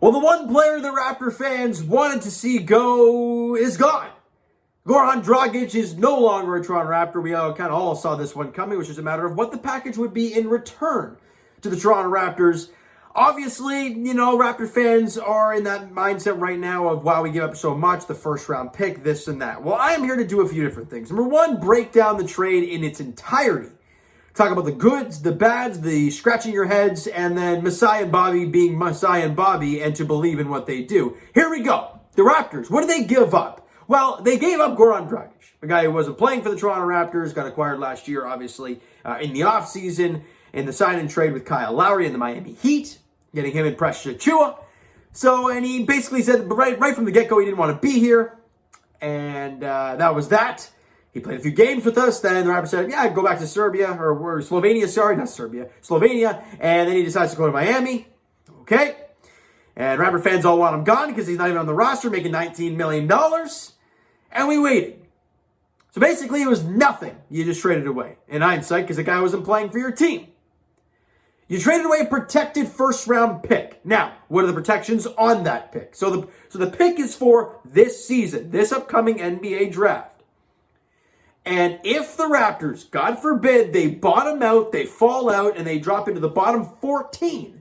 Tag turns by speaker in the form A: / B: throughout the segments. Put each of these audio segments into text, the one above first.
A: Well, the one player the Raptor fans wanted to see go is gone. Goran Dragic is no longer a Toronto Raptor. We kind of all saw this one coming, which is a matter of what the package would be in return to the Toronto Raptors. Obviously, Raptor fans are in that mindset right now of, wow, we give up so much, the first round pick, this and that. Well, I am here to do a few different things. Number one, break down the trade in its entirety. Talk about the goods, the bads, the scratching your heads, and then Messiah and Bobby being Messiah and Bobby and to believe in what they do. Here we go. The Raptors, what did they give up? Well, they gave up Goran Dragic, a guy who wasn't playing for the Toronto Raptors, got acquired last year, obviously, in the offseason, in the sign-and trade with Kyle Lowry and the Miami Heat, getting him and Precious Achiuwa. And he basically said right from the get-go he didn't want to be here, and that was that. He played a few games with us. Then the Raptors said, yeah, go back to Serbia, or Slovenia, sorry, not Serbia, Slovenia. And then he decides to go to Miami. Okay. And Raptor fans all want him gone because he's not even on the roster, making $19 million. And we waited. So basically, it was nothing. You just traded away. In hindsight, because the guy wasn't playing for your team. You traded away a protected first-round pick. Now, what are the protections on that pick? So the pick is for this season, this upcoming NBA draft. And if the Raptors, God forbid, they bottom out, they fall out, and they drop into the bottom 14,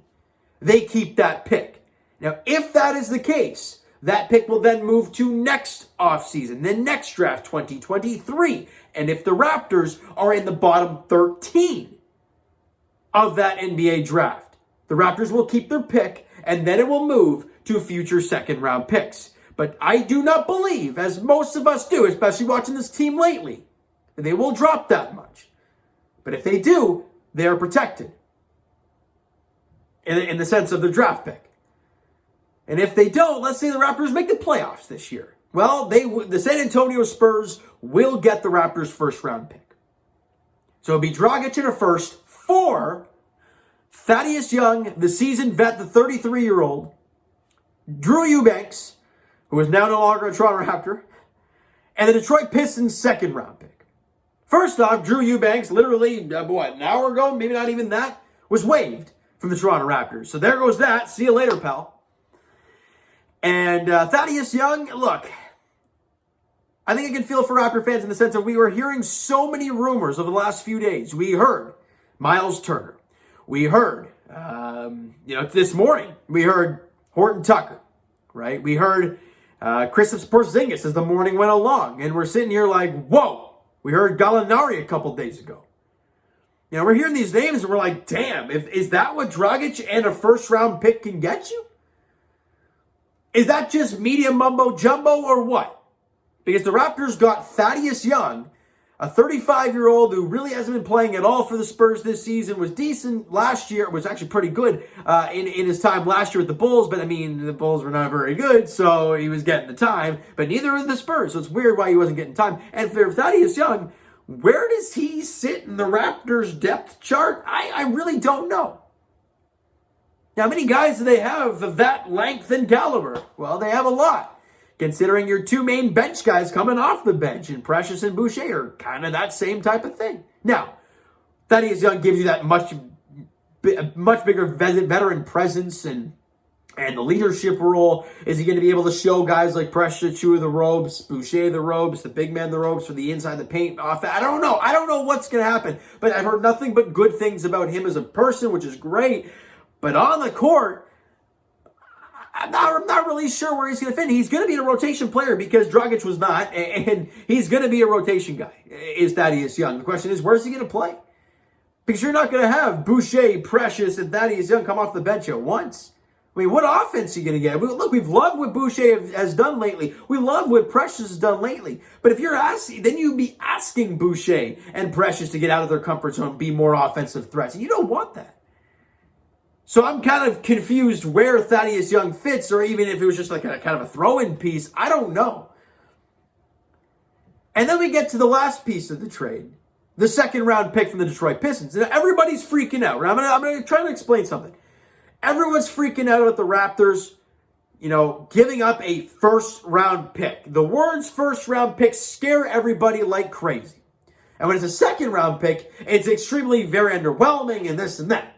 A: they keep that pick. Now, if that is the case, that pick will then move to next offseason, the next draft, 2023. And if the Raptors are in the bottom 13 of that NBA draft, the Raptors will keep their pick, and then it will move to future second-round picks. But I do not believe, as most of us do, especially watching this team lately, they will drop that much. But if they do, they are protected in the sense of their draft pick. And if they don't, let's say the Raptors make the playoffs this year. Well, the San Antonio Spurs will get the Raptors' first-round pick. So it'll be Dragic in a first for Thaddeus Young, the seasoned vet, the 33-year-old, Drew Eubanks, who is now no longer a Toronto Raptor, and the Detroit Pistons' second-round pick. First off, Drew Eubanks, literally, an hour ago, maybe not even that, was waived from the Toronto Raptors. So there goes that. See you later, pal. And Thaddeus Young, look, I think I can feel for Raptor fans in the sense that we were hearing so many rumors over the last few days. We heard Miles Turner. We heard, this morning, we heard Horton Tucker, right? We heard Kristaps Porzingis as the morning went along. And we're sitting here like, whoa. We heard Gallinari a couple days ago. We're hearing these names and we're like, damn, is that what Dragic and a first-round pick can get you? Is that just media mumbo-jumbo or what? Because the Raptors got Thaddeus Young, a 35-year-old who really hasn't been playing at all for the Spurs this season, was decent last year, was actually pretty good in his time last year with the Bulls, but the Bulls were not very good, so he was getting the time, but neither were the Spurs, so it's weird why he wasn't getting time. And for Thaddeus Young, where does he sit in the Raptors' depth chart? I really don't know. Now, how many guys do they have of that length and caliber? Well, they have a lot. Considering your two main bench guys coming off the bench, and Precious and Boucher are kind of that same type of thing. Now, Thaddeus Young gives you that much bigger veteran presence and the leadership role. Is he going to be able to show guys like Precious Achiuwa the ropes, Boucher the ropes, the big man the ropes for the inside the paint off? I don't know. I don't know what's going to happen. But I've heard nothing but good things about him as a person, which is great. But on the court, I'm not really sure where he's going to fit. He's going to be a rotation player because Dragic was not, and he's going to be a rotation guy, is Thaddeus Young. The question is, where's he going to play? Because you're not going to have Boucher, Precious, and Thaddeus Young come off the bench at once. I mean, what offense are you going to get? Look, we've loved what Boucher has done lately. We love what Precious has done lately. But if you're asking, then you'd be asking Boucher and Precious to get out of their comfort zone and be more offensive threats. And you don't want that. So I'm kind of confused where Thaddeus Young fits, or even if it was just like a kind of a throw-in piece. I don't know. And then we get to the last piece of the trade, the second-round pick from the Detroit Pistons. And everybody's freaking out. I'm going to try to explain something. Everyone's freaking out about the Raptors, giving up a first-round pick. The words first-round pick scare everybody like crazy. And when it's a second-round pick, it's extremely very underwhelming and this and that.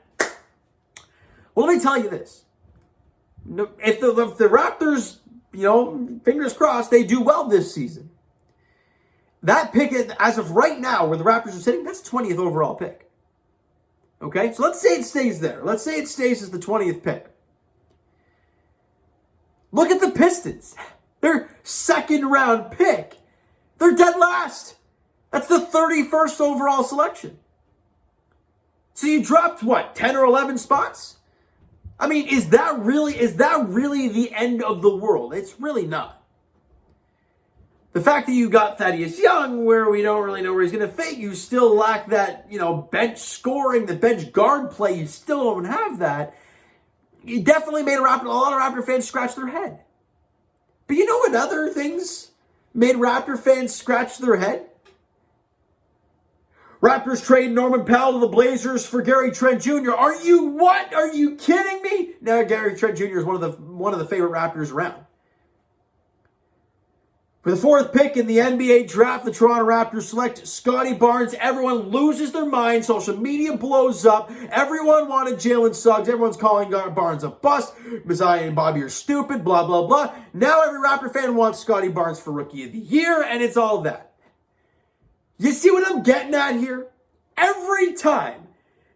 A: Well, let me tell you this. If the Raptors, fingers crossed, they do well this season, that pick, as of right now, where the Raptors are sitting, that's 20th overall pick. Okay? So let's say it stays there. Let's say it stays as the 20th pick. Look at the Pistons. Their second round pick. They're dead last. That's the 31st overall selection. So you dropped, 10 or 11 spots? I mean, is that really the end of the world? It's really not. The fact that you got Thaddeus Young, where we don't really know where he's going to fit, you still lack that, bench scoring, the bench guard play. You still don't have that. You definitely made a lot of Raptor fans scratch their head. But you know what other things made Raptor fans scratch their head? Raptors trade Norman Powell to the Blazers for Gary Trent Jr. Are you kidding me? Now Gary Trent Jr. is one of the favorite Raptors around. For the 4th pick in the NBA draft, the Toronto Raptors select Scotty Barnes. Everyone loses their mind. Social media blows up. Everyone wanted Jalen Suggs. Everyone's calling Barnes a bust. Messiah and Bobby are stupid, blah, blah, blah. Now every Raptor fan wants Scotty Barnes for Rookie of the Year, and it's all that. You see what I'm getting at here? Every time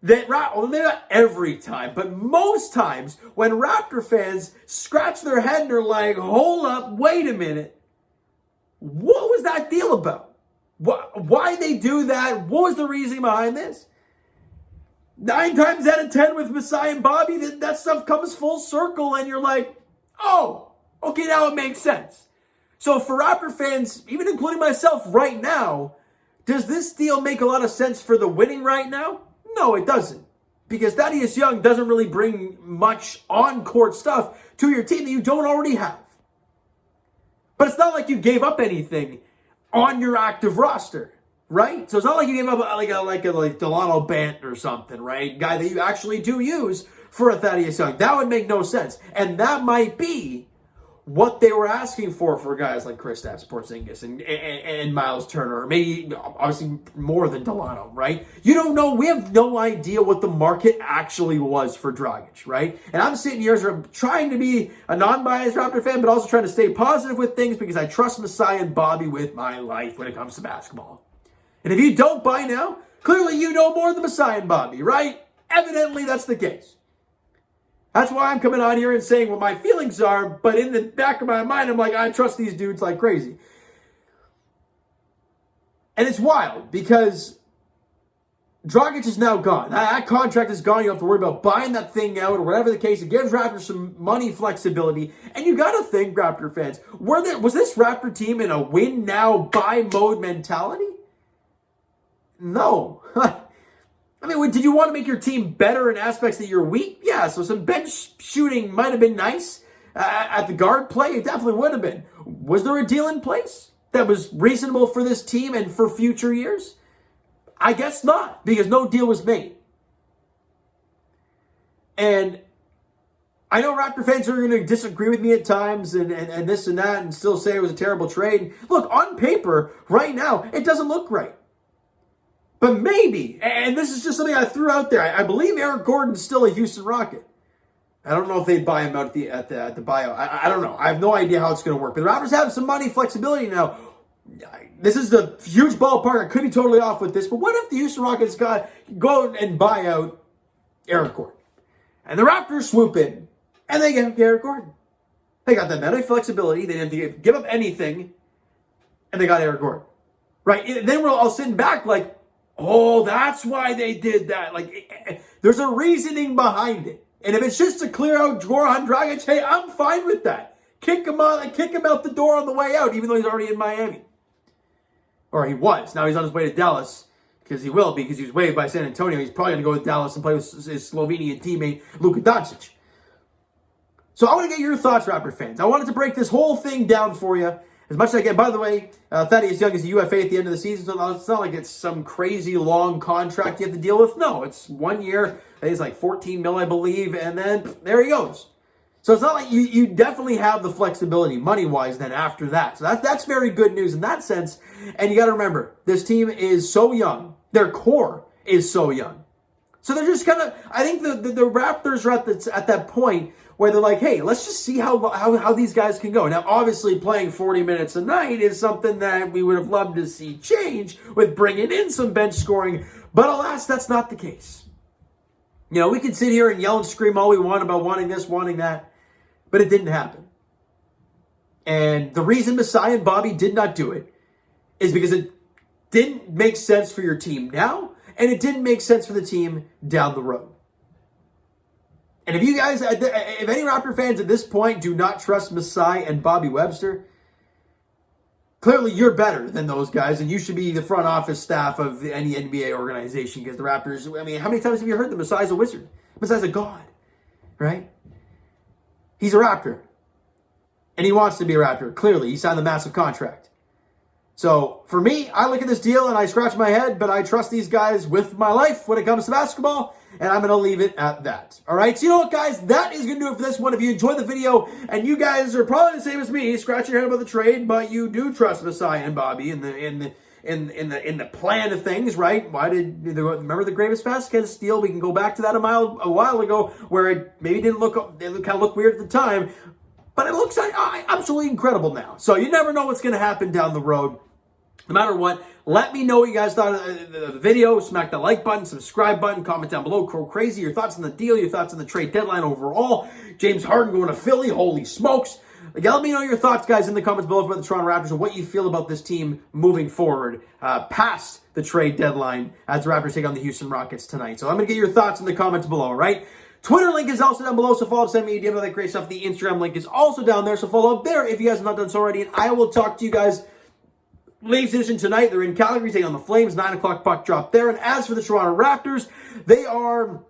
A: not every time, but most times when Raptor fans scratch their head and they're like, hold up, wait a minute. What was that deal about? Why they do that? What was the reasoning behind this? 9 times out of 10 with Messiah and Bobby, that stuff comes full circle and you're like, oh, okay, now it makes sense. So for Raptor fans, even including myself right now, does this deal make a lot of sense for the winning right now? No, it doesn't. Because Thaddeus Young doesn't really bring much on-court stuff to your team that you don't already have. But it's not like you gave up anything on your active roster, right? So it's not like you gave up like Delano Bant or something, right? Guy that you actually do use for a Thaddeus Young. That would make no sense. And that might be what they were asking for guys like Kristaps Porzingis and Miles Turner, or maybe obviously more than Delano, right? You don't know. We have no idea what the market actually was for Dragic, right? And I'm sitting here trying to be a non-biased Raptor fan, but also trying to stay positive with things because I trust Messiah and Bobby with my life when it comes to basketball. And if you don't by now, clearly you know more than Messiah and Bobby, right? Evidently that's the case. That's why I'm coming on here and saying what my feelings are, but in the back of my mind, I'm like, I trust these dudes like crazy. And it's wild because Dragic is now gone. That contract is gone. You don't have to worry about buying that thing out or whatever the case. It gives Raptors some money flexibility. And you got to think, Raptor fans, was this Raptor team in a win now, buy mode mentality? No. I mean, did you want to make your team better in aspects that you're weak? Yeah, so some bench shooting might have been nice at the guard play. It definitely would have been. Was there a deal in place that was reasonable for this team and for future years? I guess not, because no deal was made. And I know Raptor fans are going to disagree with me at times and this and that and still say it was a terrible trade. Look, on paper, right now, it doesn't look right. But maybe, and this is just something I threw out there, I believe Eric Gordon's still a Houston Rocket. I don't know if they'd buy him out at the buyout. I don't know. I have no idea how it's going to work. But the Raptors have some money flexibility now. This is the huge ballpark. I could be totally off with this. But what if the Houston Rockets go and buy out Eric Gordon? And the Raptors swoop in, and they get Eric Gordon. They got that money flexibility. They didn't have to give up anything, and they got Eric Gordon. Right? And then we're all sitting back like, oh, that's why they did that. Like, there's a reasoning behind it. And if it's just to clear out Goran Dragic, hey, I'm fine with that. Kick him out the door on the way out, even though he's already in Miami. Or he was. Now he's on his way to Dallas, because he will be, because he was waived by San Antonio. He's probably going to go to Dallas and play with his Slovenian teammate, Luka Doncic. So I want to get your thoughts, Raptor fans. I wanted to break this whole thing down for you as much as I can. By the way, Thaddeus Young is a UFA at the end of the season, so it's not like it's some crazy long contract you have to deal with. No, it's 1 year. I think it's like $14 million, I believe, and then there he goes. So it's not like you definitely have the flexibility money-wise then after that. So that's very good news in that sense. And you got to remember, this team is so young. Their core is so young. So they're just kind of, I think the Raptors are at that point where they're like, hey, let's just see how these guys can go. Now, obviously, playing 40 minutes a night is something that we would have loved to see change with bringing in some bench scoring, but alas, that's not the case. You know, we can sit here and yell and scream all we want about wanting this, wanting that, but it didn't happen. And the reason Masai and Bobby did not do it is because it didn't make sense for your team now, and it didn't make sense for the team down the road. And if you guys, if any Raptor fans at this point do not trust Masai and Bobby Webster, clearly you're better than those guys, and you should be the front office staff of any NBA organization, because the Raptors, I mean, how many times have you heard that Masai's a wizard? Masai's a god, right? He's a Raptor. And he wants to be a Raptor. Clearly, he signed the massive contract. So, for me, I look at this deal and I scratch my head, but I trust these guys with my life when it comes to basketball, and I'm going to leave it at that. All right? So, you know what, guys? That is going to do it for this one. If you enjoyed the video, and you guys are probably the same as me, scratch your head about the trade, but you do trust Masai and Bobby in the plan of things, right? Remember the Gravis Vasquez deal? We can go back to that a while ago, where it maybe it kind of looked weird at the time, but it looks absolutely incredible now. So you never know what's going to happen down the road. No matter what, let me know what you guys thought of the video. Smack that like button, subscribe button, comment down below. Crow Crazy, your thoughts on the deal, your thoughts on the trade deadline overall. James Harden going to Philly, holy smokes. Let me know your thoughts, guys, in the comments below about the Toronto Raptors and what you feel about this team moving forward past the trade deadline as the Raptors take on the Houston Rockets tonight. So I'm going to get your thoughts in the comments below, all right? Twitter link is also down below, so follow up, send me a DM, all that great stuff. The Instagram link is also down there, so follow up there if you guys have not done so already. And I will talk to you guys Leafs edition tonight. They're in Calgary taking on the Flames. 9 o'clock puck drop there. And as for the Toronto Raptors, they are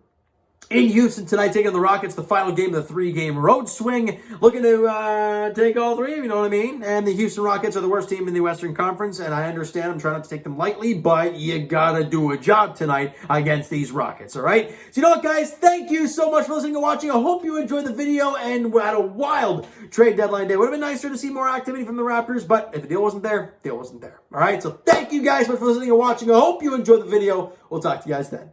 A: in Houston tonight taking on the Rockets, the final game of the 3-game road swing. Looking to take all three, you know what I mean? And the Houston Rockets are the worst team in the Western Conference, and I understand I'm trying not to take them lightly, but you gotta do a job tonight against these Rockets, all right? So you know what, guys? Thank you so much for listening and watching. I hope you enjoyed the video, and we had a wild trade deadline day. Would have been nicer to see more activity from the Raptors, but if the deal wasn't there, the deal wasn't there, all right? So thank you guys so much for listening and watching. I hope you enjoyed the video. We'll talk to you guys then.